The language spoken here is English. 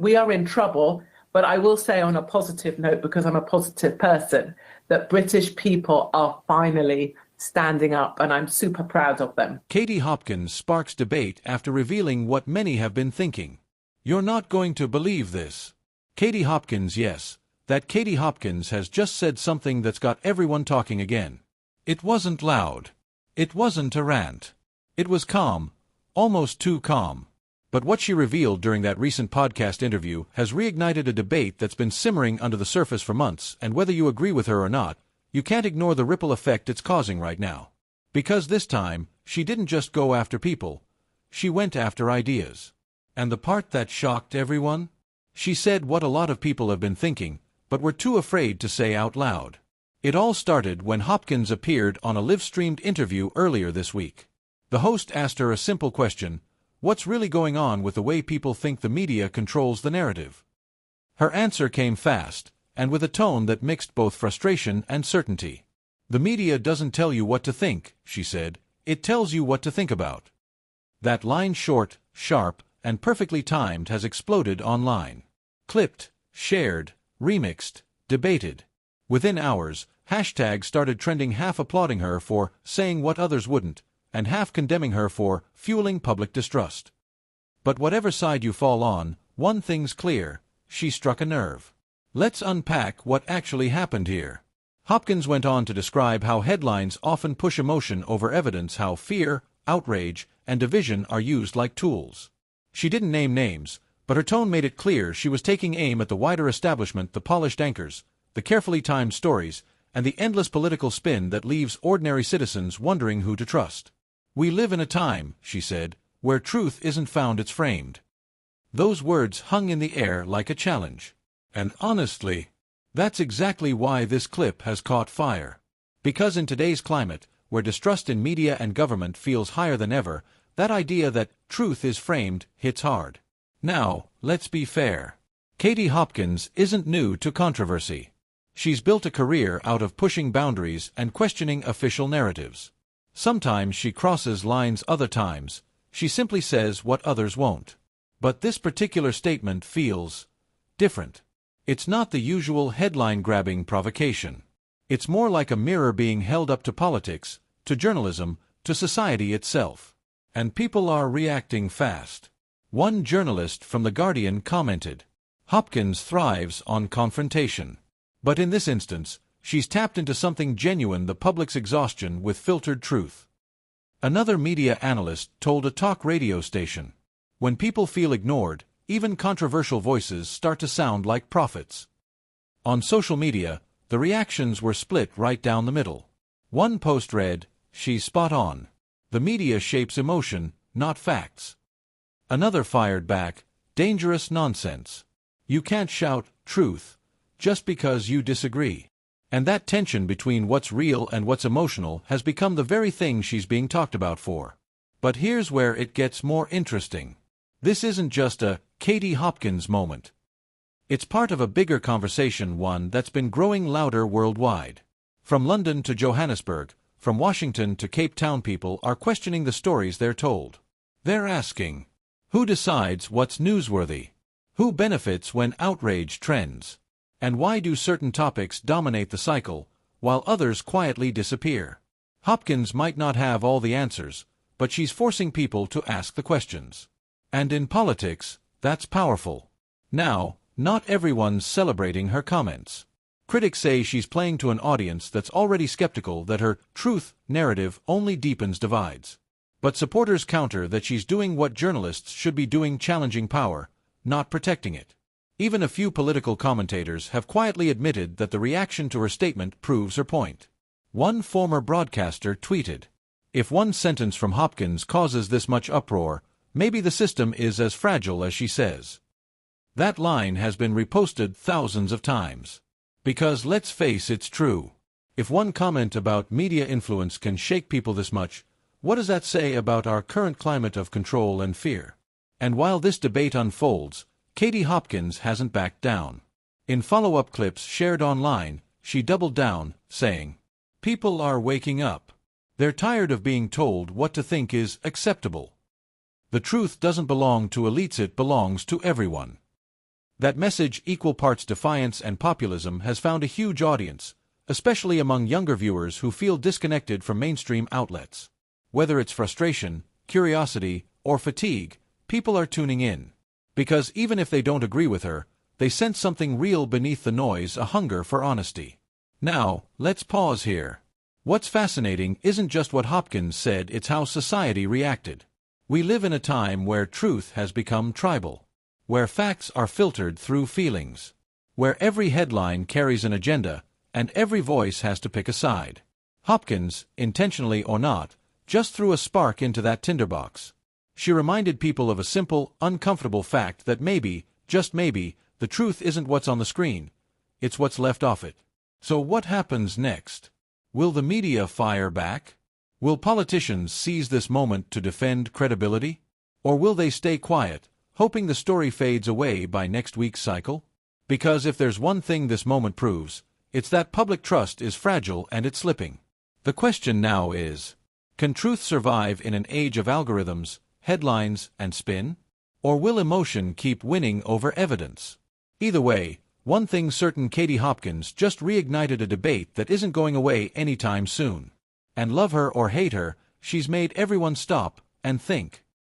we are in trouble. But I will say on a positive note, because I'm a positive person, that British people are finally standing up, and I'm super proud of them. Katie Hopkins sparks debate after revealing what many have been thinking. You're not going to believe this. Katie Hopkins, yes, that Katie Hopkins has just said something that's got everyone talking again. It wasn't loud. It wasn't a rant. It was calm, almost too calm. But what she revealed during that recent podcast interview has reignited a debate that's been simmering under the surface for months, and whether you agree with her or not, you can't ignore the ripple effect it's causing right now. Because this time, she didn't just go after people, she went after ideas. And the part that shocked everyone? She said what a lot of people have been thinking, but were too afraid to say out loud. It all started when Hopkins appeared on a live-streamed interview earlier this week. The host asked her a simple question: what's really going on with the way people think the media controls the narrative? Her answer came fast, and with a tone that mixed both frustration and certainty. The media doesn't tell you what to think, she said, it tells you what to think about. That line, short, sharp, and perfectly timed, has exploded online. Clipped, shared, remixed, debated. Within hours, hashtags started trending, half applauding her for saying what others wouldn't, and half condemning her for fueling public distrust. But whatever side you fall on, one thing's clear: she struck a nerve. Let's unpack what actually happened here. Hopkins went on to describe how headlines often push emotion over evidence, how fear, outrage, and division are used like tools. She didn't name names, but her tone made it clear she was taking aim at the wider establishment, the polished anchors, the carefully timed stories, and the endless political spin that leaves ordinary citizens wondering who to trust. We live in a time, she said, where truth isn't found, it's framed. Those words hung in the air like a challenge. And honestly, that's exactly why this clip has caught fire. Because in today's climate, where distrust in media and government feels higher than ever, that idea that truth is framed hits hard. Now, let's be fair. Katie Hopkins isn't new to controversy. She's built a career out of pushing boundaries and questioning official narratives. Sometimes she crosses lines, other times she simply says what others won't. But this particular statement feels different. It's not the usual headline-grabbing provocation. It's more like a mirror being held up to politics, to journalism, to society itself. And people are reacting fast. One journalist from The Guardian commented, "Hopkins thrives on confrontation. But in this instance, she's tapped into something genuine: the public's exhaustion with filtered truth." Another media analyst told a talk radio station, "When people feel ignored, even controversial voices start to sound like prophets." On social media, the reactions were split right down the middle. One post read, "She's spot on. The media shapes emotion, not facts." Another fired back, "Dangerous nonsense. You can't shout truth just because you disagree." And that tension between what's real and what's emotional has become the very thing she's being talked about for. But here's where it gets more interesting. This isn't just a Katie Hopkins moment. It's part of a bigger conversation, one that's been growing louder worldwide. From London to Johannesburg, from Washington to Cape Town, people are questioning the stories they're told. They're asking, who decides what's newsworthy? Who benefits when outrage trends? And why do certain topics dominate the cycle, while others quietly disappear? Hopkins might not have all the answers, but she's forcing people to ask the questions. And in politics, that's powerful. Now, not everyone's celebrating her comments. Critics say she's playing to an audience that's already skeptical, that her truth narrative only deepens divides. But supporters counter that she's doing what journalists should be doing, challenging power, not protecting it. Even a few political commentators have quietly admitted that the reaction to her statement proves her point. One former broadcaster tweeted, "If one sentence from Hopkins causes this much uproar, maybe the system is as fragile as she says." That line has been reposted thousands of times. Because let's face it's true. If one comment about media influence can shake people this much, what does that say about our current climate of control and fear? And while this debate unfolds, Katie Hopkins hasn't backed down. In follow-up clips shared online, she doubled down, saying, "People are waking up. They're tired of being told what to think is acceptable. The truth doesn't belong to elites, it belongs to everyone." That message, equal parts defiance and populism, has found a huge audience, especially among younger viewers who feel disconnected from mainstream outlets. Whether it's frustration, curiosity, or fatigue, people are tuning in. Because even if they don't agree with her, they sense something real beneath the noise, a hunger for honesty. Now, let's pause here. What's fascinating isn't just what Hopkins said, it's how society reacted. We live in a time where truth has become tribal, where facts are filtered through feelings, where every headline carries an agenda, and every voice has to pick a side. Hopkins, intentionally or not, just threw a spark into that tinderbox. She reminded people of a simple, uncomfortable fact that maybe, just maybe, the truth isn't what's on the screen, it's what's left off it. So what happens next? Will the media fire back? Will politicians seize this moment to defend credibility? Or will they stay quiet, hoping the story fades away by next week's cycle? Because if there's one thing this moment proves, it's that public trust is fragile and it's slipping. The question now is, can truth survive in an age of algorithms, headlines, and spin? Or will emotion keep winning over evidence? Either way, one thing's certain: Katie Hopkins just reignited a debate that isn't going away anytime soon. And love her or hate her, she's made everyone stop and think.